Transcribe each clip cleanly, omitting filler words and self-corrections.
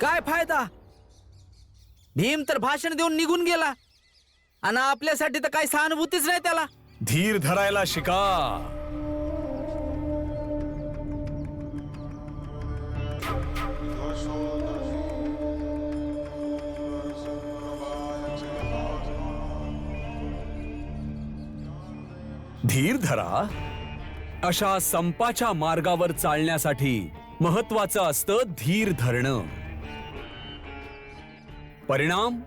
काय फायदा? भीम तर भाषण देऊन निघून गेला आणि आपल्यासाठी तर काही सहानुभूतीच नाही त्याला. धीर धरायला शिका. धीर धरा. अशा संपाच्या मार्गावर चालण्यासाठी महत्वाचं असतं धीर धरणं. परिणाम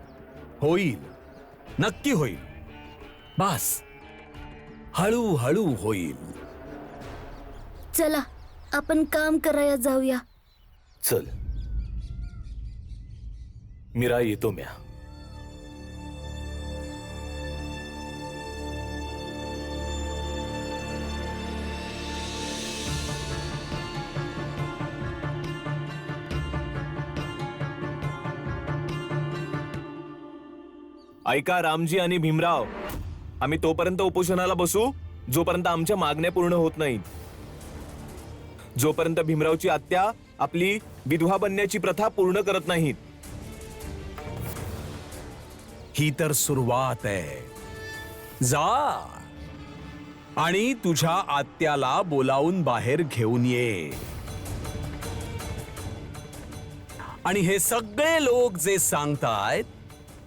होईल, नक्की होईल. बस हळूहळू होईल. चला आपण काम करायला जाऊया. चल मीरा, येतो म्या. ऐका रामजी आणि भीमराव, आम्ही तोपर्यंत उपोषणाला बसू जोपर्यंत आमच्या मागण्या पूर्ण होत नाहीत. जोपर्यंत भीमरावची आत्या आपली विधवा बनण्याची प्रथा पूर्ण करत नाहीत. ही तर सुरुवात आहे. जा आणि तुझ्या आत्याला बोलावून बाहेर घेऊन ये. आणि हे सगळे लोक जे सांगतायत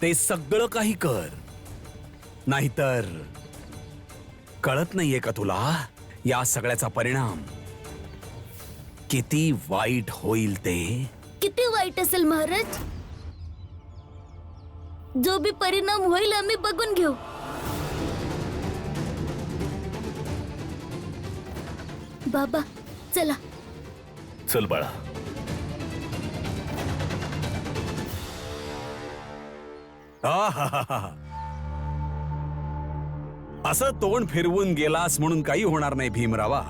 ते सगळं काही कर. नाहीतर कळत नाहीये का तुला या सगळ्याचा परिणाम किती वाईट होईल ते? किती वाईट असेल महाराज? जो भी परिणाम होईल आम्ही बघून घेऊ. बाबा चला. चल बाळा. आहाहाहा. असं तोंड फिरवून गेलास म्हणून काही होणार नाही भीमरावा.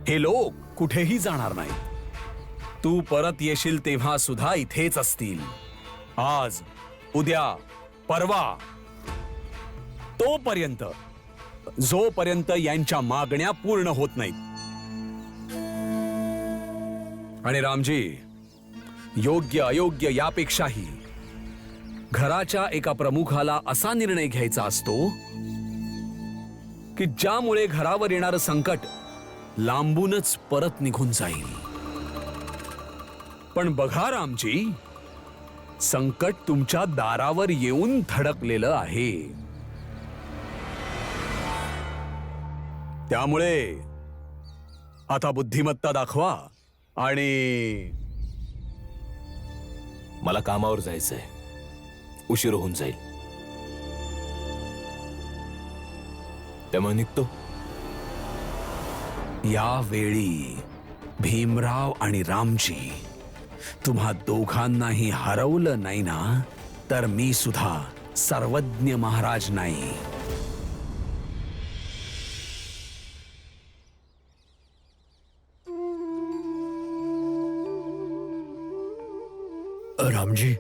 हे लोक कुठेही जाणार नाहीत. तू परत येशील तेव्हा सुद्धा इथेच असतील. आज, उद्या, परवा, तोपर्यंत, जोपर्यंत यांच्या मागण्या पूर्ण होत नाहीत. आणि रामजी, योग्य अयोग्य यापेक्षाही घराच्या एका प्रमुखाला असा निर्णय घ्यायचा असतो की ज्यामुळे घरावर येणारं संकट लांबूनच परत निघून जाईल. पण बघा रामजी, संकट तुमच्या दारावर येऊन धडकलेलं आहे. त्यामुळे आता बुद्धिमत्ता दाखवा आणि मला कामावर जायचंय, उशीर होऊन जाईल. त्यामुळे निघतो. यावेळी भीमराव आणि रामजी तुम्हा दोघांनाही हरवलं नाही ना, तर मी सुद्धा सर्वज्ञ महाराज नाही. रामजी.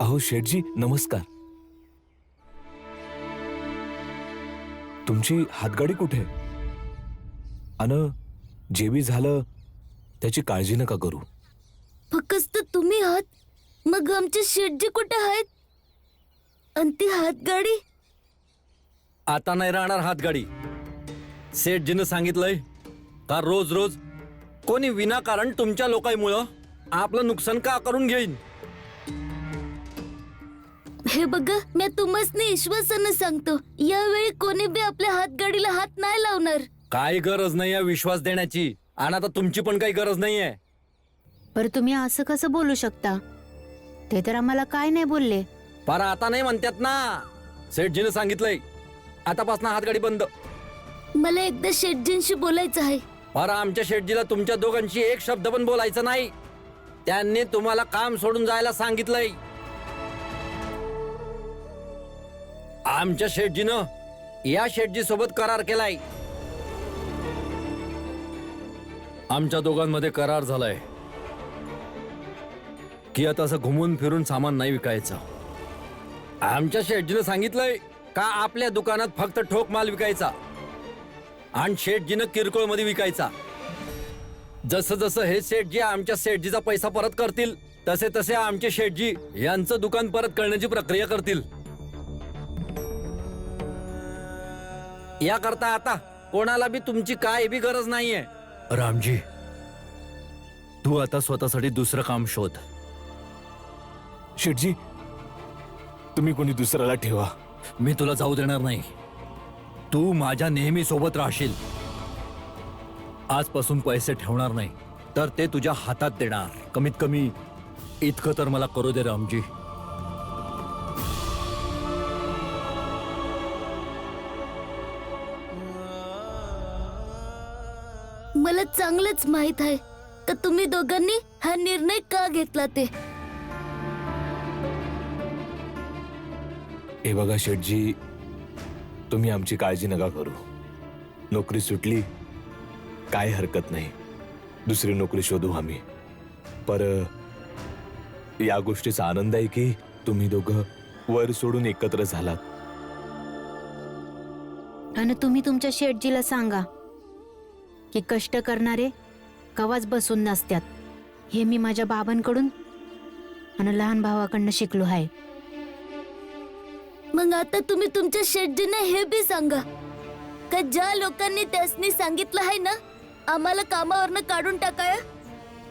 अहो शेठजी, नमस्कार. तुमची हातगाडी कुठे? अन जे बी झालं त्याची काळजी नका करू. फक्त तुम्ही आहात, मग आमचे शेठजी कुठे आहेत? आणि ती हातगाडी? आता नाही राहणार हातगाडी. सेठजीनं सांगितलंय का रोज रोज कोणी विनाकारण तुमच्या लोकांमुळं आपलं नुकसान का करून घेईन. हे बघा, मी तुम्हाला विश्वासानं सांगतो, यावेळी कोणी बी आपल्या हातगाडीला हात नाही लावणार. काय गरज नाही आहे विश्वास देण्याची, आणि आता तुमची पण काही गरज नाहीये. पर तुम्ही असं कसं बोलू शकता? ते तर आम्हाला काय नाही बोलले. पर आता नाही म्हणतात ना, सेठजीनं सांगितलंय आतापासून हातगाडी बंद. मला एकदा शेठजींशी बोलायचं आहे. पर आमच्या शेठजीला तुमच्या दोघांशी एक शब्द पण बोलायचं नाही. त्यांनी तुम्हाला काम सोडून जायला सांगितलंय. आमच्या शेठजीनं या शेठजी सोबत करार केलाय. आमच्या दोघांमध्ये करार झालाय की आता असं घुमून फिरून सामान नाही विकायचं. आमच्या शेठजीनं सांगितलंय का आपल्या दुकानात फक्त ठोक माल विकायचा आणि शेठजीनं किरकोळ मध्ये विकायचा. जसं जसं हे शेठजी आमच्या शेठजीचा पैसा परत करतील तसे तसे आमचे शेठजी यांचं दुकान परत करण्याची प्रक्रिया करतील. याकरता आता कोणाला बी तुमची काय बी गरज नाहीये. रामजी, तू आता स्वतःसाठी दुसरं काम शोध. शेठजी, तुम्ही कोणी दुसऱ्याला ठेवा. मी तुला जाऊ देणार नाही. तू माझ्या नेहमी सोबत राहशील. आजपासून पैसे ठेवणार नाही तर ते तुझ्या हातात देणार. कमीत कमी इतकं तर मला करू दे रामजी. मला चांगलंच माहित आहे का तुम्ही दोघांनी हा निर्णय का घेतला ते. हे बघा शेठजी, तुम्ही आमची काळजी नका करू. नोकरी सुटली काय हरकत नाही, दुसरी नोकरी शोधू आम्ही. पर या गोष्टीचा आनंद आहे की तुम्ही दोघं वर सोडून एकत्र झालात. आणि तुम्ही तुमच्या शेठजीला सांगा की कष्ट करणारे कवाच बसून नसतात. हे मी माझ्या बाबांकडून आणि लहान भावाकडनं शिकलो आहे. मग आता तुम्ही तुमच्या शेठजीने हे बी सांगा का ज्या लोकांनी त्यासनी सांगितलं आहे ना आम्हाला कामावरनं काढून टाकाय,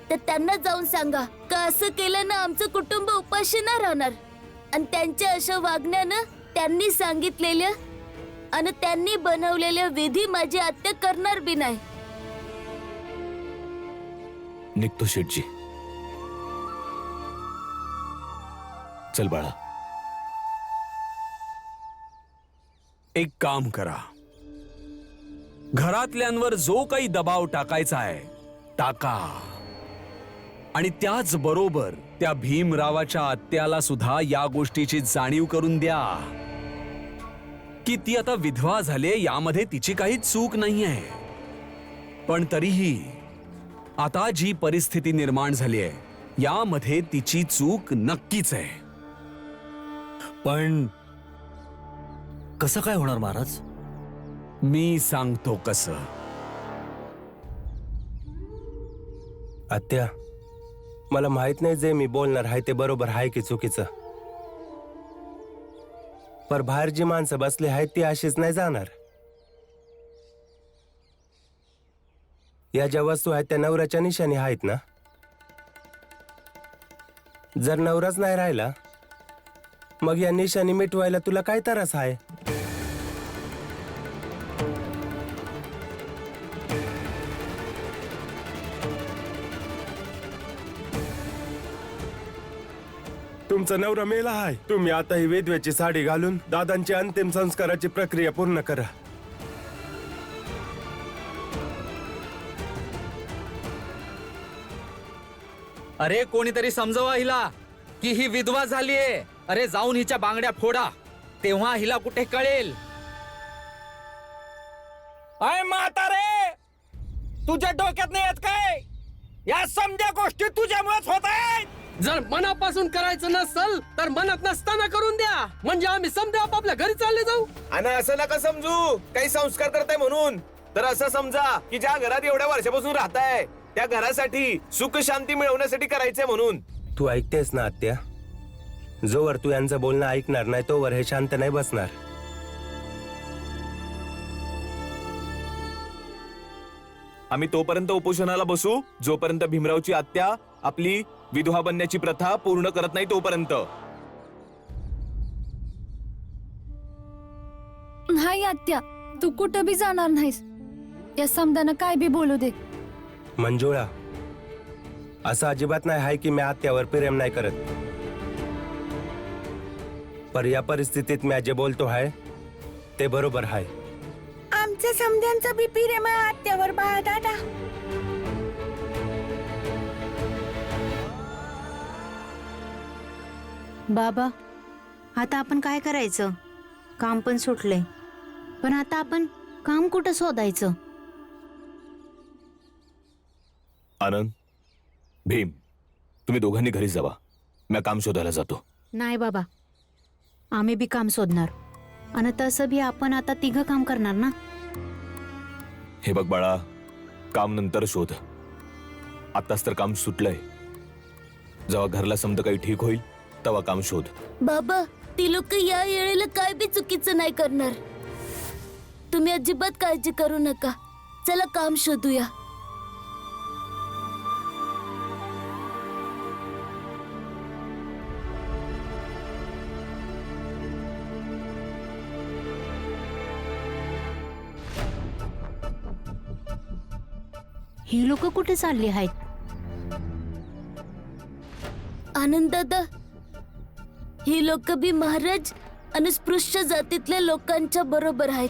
तर त्यांना जाऊन सांगा का असं केलं ना आमचं कुटुंब उपाशी नाही राहणार. आणि त्यांच्या अशा वागण्यानं त्यांनी सांगितलेल्या आणि त्यांनी बनवलेल्या विधी माझी आत्या करणार बी नाही. निघतो शेठजी. चल बाळा. एक काम करा, घरातल्यांवर जो काही दबाव टाकायचा आहे टाका. आणि त्याच बरोबर त्या भीमरावाच्या आत्याला सुद्धा या गोष्टीची जाणीव करून द्या की ती आता विधवा झाली, यामध्ये तिची काही चूक नाहीये. पण तरीही आता जी परिस्थिती निर्माण झाली आहे यामध्ये तिची चूक नक्कीच आहे. पण कसं काय होणार महाराज? मी सांगतो कसं. आत्या, मला माहित नाही जे मी बोलणार आहे ते बरोबर आहे की चुकीचं. पर बाहेर जी माणसं बसली आहेत ती अशीच नाही जाणार. या ज्या वस्तू आहेत त्या नवऱ्याच्या निशाणी आहेत ना. जर नवराच नाही राहिला मग या निशाणी मिटवायला तुला काय त्रास आहे? तुमचा नवरा मेला आहे. तुम्ही आता ही वेदव्याची साडी घालून दादांची अंतिम संस्काराची प्रक्रिया पूर्ण करा. अरे कोणीतरी समजवा हिला की ही विधवा झालीये. अरे जाऊन हिच्या बांगड्या फोडा, तेव्हा हिला कुठे कळेल. अय म्हातारे, तुझ्या डोक्यात नाही येत काय? या समजा गोष्टी तुझ्यामुळेच होत आहेत. जर मनापासून करायचं नसल तर मनात नसताना करून द्या, म्हणजे आम्ही समजा आपापल्या घरी चालले जाऊ. आणि असं नका समजू काही संस्कार करताय म्हणून. तर असं समजा की ज्या घरात एवढ्या वर्षापासून राहताय त्या घरासाठी सुख शांती मिळवण्यासाठी करायचंय म्हणून. तू ऐकतेस ना आत्या? जोवर तू यांचं बोलणं ऐकणार नाही तोवर हे शांत नाही बसणार. आम्ही तोपर्यंत उपोषणाला बसू जोपर्यंत भीमरावची आत्या आपली विधवा बनण्याची प्रथा पूर्ण करत नाही तोपर्यंत. नाही आत्या, तू कुठं बी जाणार नाहीस. या समदानं काय बी बोलू दे. मंजुळा, असं अजिबात नाही आहे की मी आत्यावर प्रेम नाही करत. पर या परिस्थितीत मी जे बोलतो आहे ते बरोबर आहे. आमच्या समद्यांचा बी प्रेम आहे आत्यावर बाळा दादा. बाबा, आता आपण काय करायचं? काम पण सुटले, पण आता आपण काम कुठं शोधायचं? आनंद, भीम, तुम्ही दोघांनी घरी जावा. मी काम शोधायला जातो. नाही बाबा, आम्ही बी काम शोधणार. आणि तसं बी आपण आता तिघं काम करणार ना. हे बघ बाळा, काम नंतर शोध, आताच तर काम सुटलंय. जेव्हा घरला समजा काही ठीक होईल तेव्हा काम शोध. बाबा, ती लोक या वेळेला काय बी चुकीचं नाही करणार. तुम्ही अजिबात काळजी करू नका. चला काम शोधूया. ही लोक कुठे चालली आहेत? आनंद दादा, ही लोक बी महाराज आणि स्पृश्य जातीतल्या लोकांच्या बरोबर आहेत.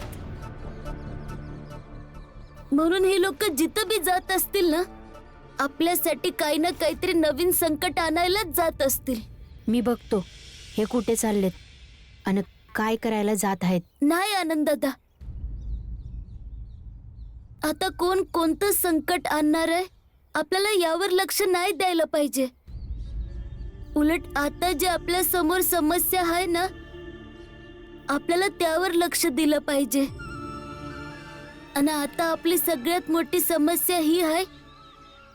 म्हणून ही लोक जिथं बी जात असतील ना, आपल्यासाठी काही ना काहीतरी नवीन संकट आणायलाच जात असतील. मी बघतो हे कुठे चाललेत आणि काय करायला जात आहेत. नाही आनंद दादा, आता कोण कोणतं संकट आणणार आहे आपल्याला यावर लक्ष नाही द्यायला पाहिजे. उलट आता जे आपल्या समोर समस्या आहे ना, आपल्याला त्यावर लक्ष दिलं पाहिजे. आणि आता आपली सगळ्यात मोठी समस्या ही आहे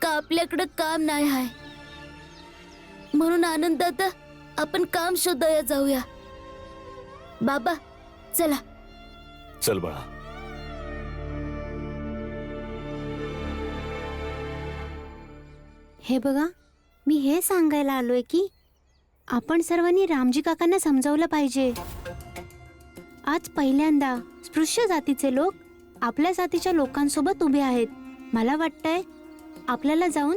का आपल्याकडे काम नाही आहे. म्हणून आनंद दादा, आपण काम शोधायला जाऊया. बाबा चला. चल बाळा. हे बघा, मी हे सांगायला आलोय की आपण सर्वांनी रामजी काकांना समजावलं पाहिजे. आज पहिल्यांदा स्पृश्य जातीचे लोक आपल्या जातीच्या लोकांसोबत उभे आहेत. मला वाटतंय आपल्याला जाऊन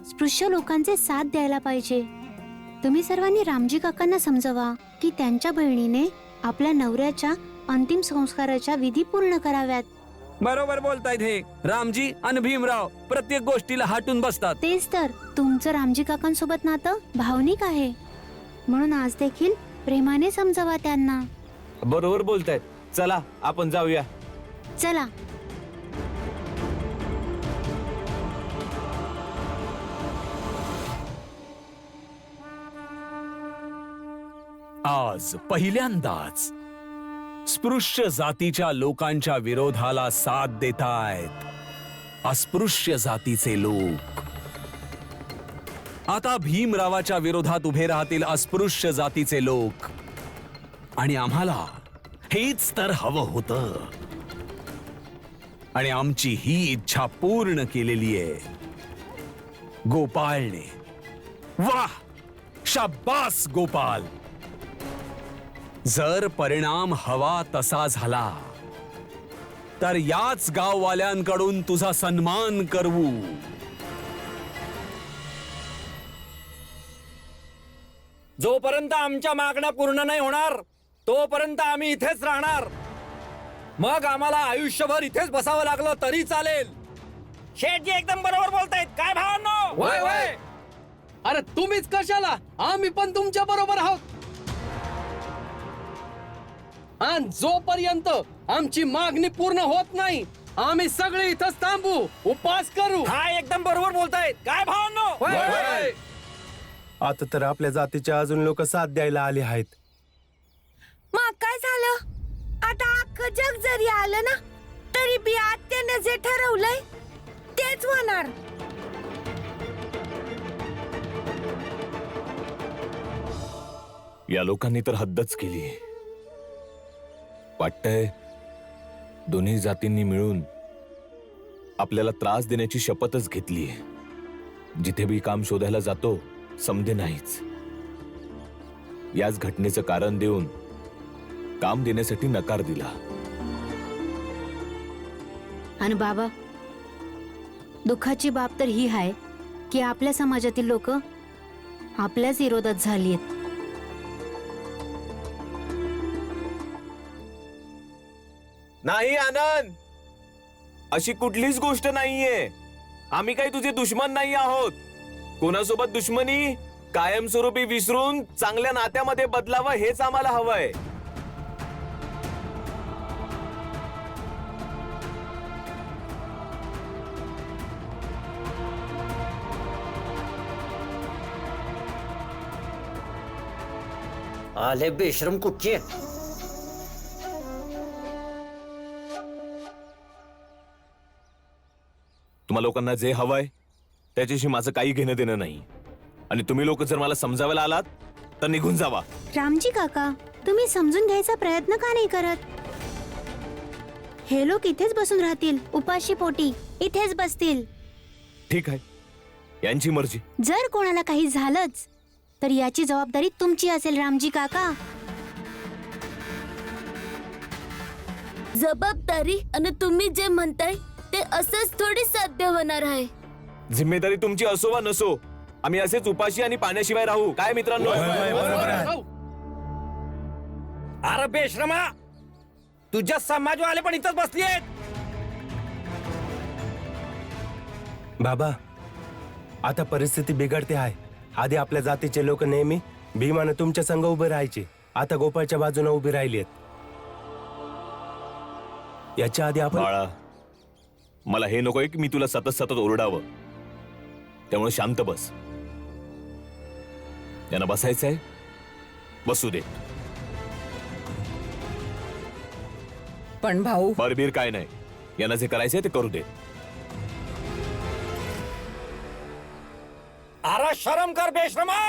स्पृश्य लोकांचे साथ द्यायला पाहिजे. तुम्ही सर्वांनी रामजी काकांना समजावा की त्यांच्या बहिणीने आपल्या नवऱ्याच्या अंतिम संस्काराच्या विधी पूर्ण कराव्यात. बरोबर बोलतायत हे. रामजी आणि भीमराव प्रत्येक गोष्टीला हटून बसतात. तेच तर, तुमचं रामजी काकांसोबत नातं भावनिक आहे. म्हणून आज देखील प्रेमाने समजावा त्यांना. बरोबर बोलतायत. चला आपण जाऊया. चला. आज पहिल्यांदाच स्पृश्य जातीच्या लोकांच्या विरोधाला साथ देतायत अस्पृश्य जातीचे लोक. आता भीमरावाच्या विरोधात उभे राहतील अस्पृश्य जातीचे लोक. आणि आम्हाला हेच तर हवं होतं. आणि आमची ही इच्छा पूर्ण केलेली आहे गोपाळने. वाह, शाबास गोपाल. जर परिणाम हवा तसा झाला तर याच गाववाल्यांकडून तुझा सन्मान करवू. जोपर्यंत आमच्या मागण्या पूर्ण नाही होणार तोपर्यंत आम्ही इथेच राहणार. मग आम्हाला आयुष्यभर इथेच बसावं लागलं तरी चालेल. शेठजी एकदम बरोबर बोलतायत. काय भावांनो? होय होय. अरे तुम्हीच कशाला, आम्ही पण तुमच्या बरोबर आहोत. आणि जोपर्यंत आमची मागणी पूर्ण होत नाही आम्ही सगळे इथंच थांबू, उपास करू. हा एकदम बरोबर बोलतायत. काय भावांनो? होय. आता तर आपल्या जातीच्या अजून लोक साथ द्यायला आले आहेत. मग काय झालं? आता अख्खं जग जरी आलं ना तरी बी आत्याने जे ठरवलंय तेच होणार. या लोकांनी तर हद्दच केली. वाटतंय दोन्ही जातींनी मिळून आपल्याला त्रास देण्याची शपथच घेतली. जिथे बी काम शोधायला जातो समधे नाहीच. याच घटनेचं कारण देऊन काम देण्यासाठी नकार दिला. आणि बाबा, दुःखाची बाब तर ही आहे की आपल्या समाजातील लोक आपल्याच विरोधात झाली आहेत. नाही आनंद, अशी कुठलीच गोष्ट नाहीये. आम्ही काही तुझे दुश्मन नाही आहोत. कोणासोबत दुश्मनी कायमस्वरूपी विसरून चांगल्या नात्यामध्ये बदलावं हेच आम्हाला हवंय. आले बेशरम कुठचे. तुम्हा लोकांना जे हवंय त्याच्याशी माझं काही घेणं देणं नाही. आणि तुम्ही लोक जर मला समजावायला आलात तर निघून जावा. रामजी काका, तुम्ही समजून घ्यायचा प्रयत्न का नाही करत? हे लोक इथेच बसून राहतील, उपाशी पोटी इथेच बसतील. ठीक आहे, यांची मर्जी. जर कोणाला काही झालंच तर याची जबाबदारी तुमची असेल रामजी काका. जबाबदारी आणि तुम्ही जे म्हणताय ते असंच थोडी साध्य होणार आहे. जिम्मेदारी तुमची असो वा नसो, आम्ही असेच उपाशी आणि पाण्याशिवाय राहू. काय मित्रांनो? अरे बेश्रमा, तुझ्या समाजवाले पण इथंच बसली आहेत. बाबा, आता परिस्थिती बिघडते आहे. आधी आपल्या जातीचे लोक नेहमी भीमानं तुमच्या संग उभे राहायचे, आता गोपाळच्या बाजूने उभे राहिली आहेत. याच्या आधी आपण बाळा, मला हे नकोय की मी तुला सतत सतत ओरडावं. त्यामुळे शांत बस. यांना बसायचंय, बसू दे. पण भाऊ, बरबीर काय नाही, यांना जे करायचंय ते करू दे. अरे शरम कर बेश्रमा.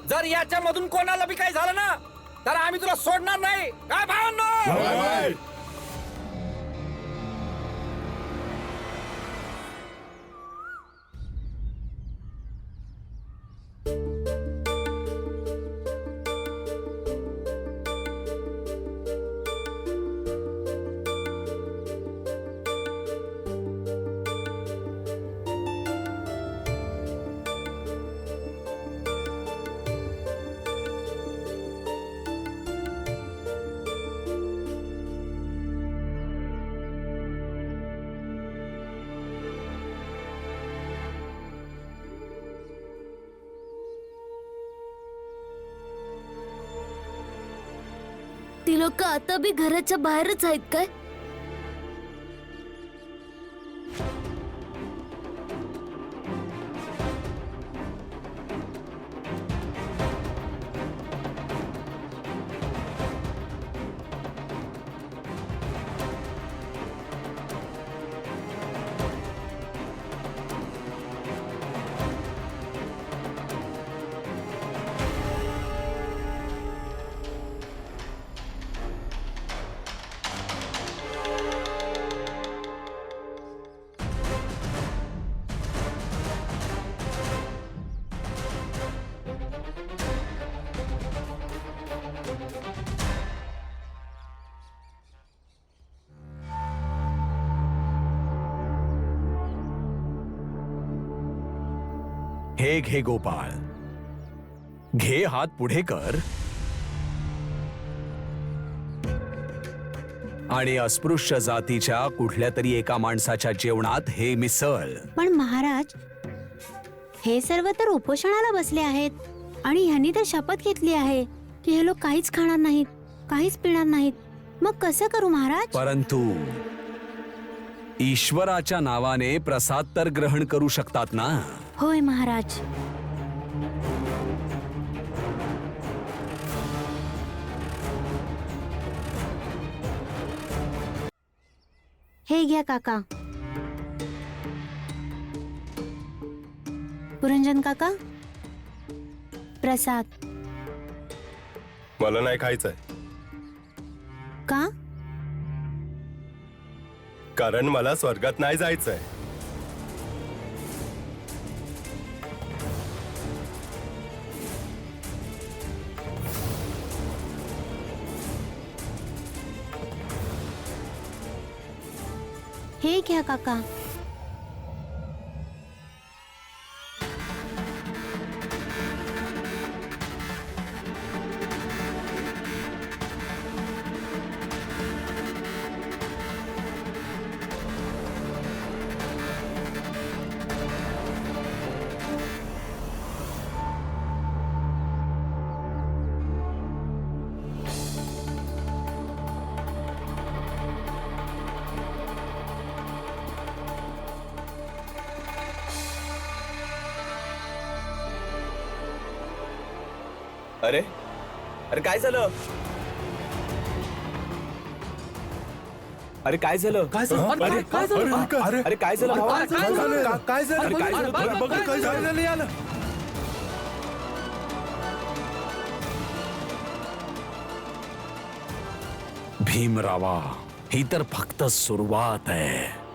जर याच्यामधून कोणाला बी काही झालं ना तर आम्ही तुला सोडणार नाही. काय भावांनो? ती लोक आता बी घराच्या बाहेरच आहेत काय? हे घे गोपाळ, घे हात पुढे कर आणि अस्पृश्य जातीच्या कुठल्या तरी एका माणसाच्या जेवणात हे मिसळ. पण महाराज, हे सर्व तर उपोषणाला बसले आहेत आणि ह्यांनी तर शपथ घेतली आहे की हे लोक काहीच खाणार नाहीत, काहीच पिणार नाहीत. मग कसं करू महाराज? परंतु ईश्वराच्या नावाने प्रसाद तर ग्रहण करू शकतात ना? होय महाराज. हे घ्या काका. पुरंजन काका, प्रसाद. मला नाही खायचंय, का? कारण मला स्वर्गात नाही जायचंय. हे घ्या काका. अरे अरे काय झालं? अरे काय झालं काय झालं? अरे, काय झालं? अरे काय झालं भावा? अरे, काय झालं? काय झालं? अरे, काय झालं? अरे, बघ, काय झालं? याला? भीमरावा ही तर फक्त सुरुवात आहे.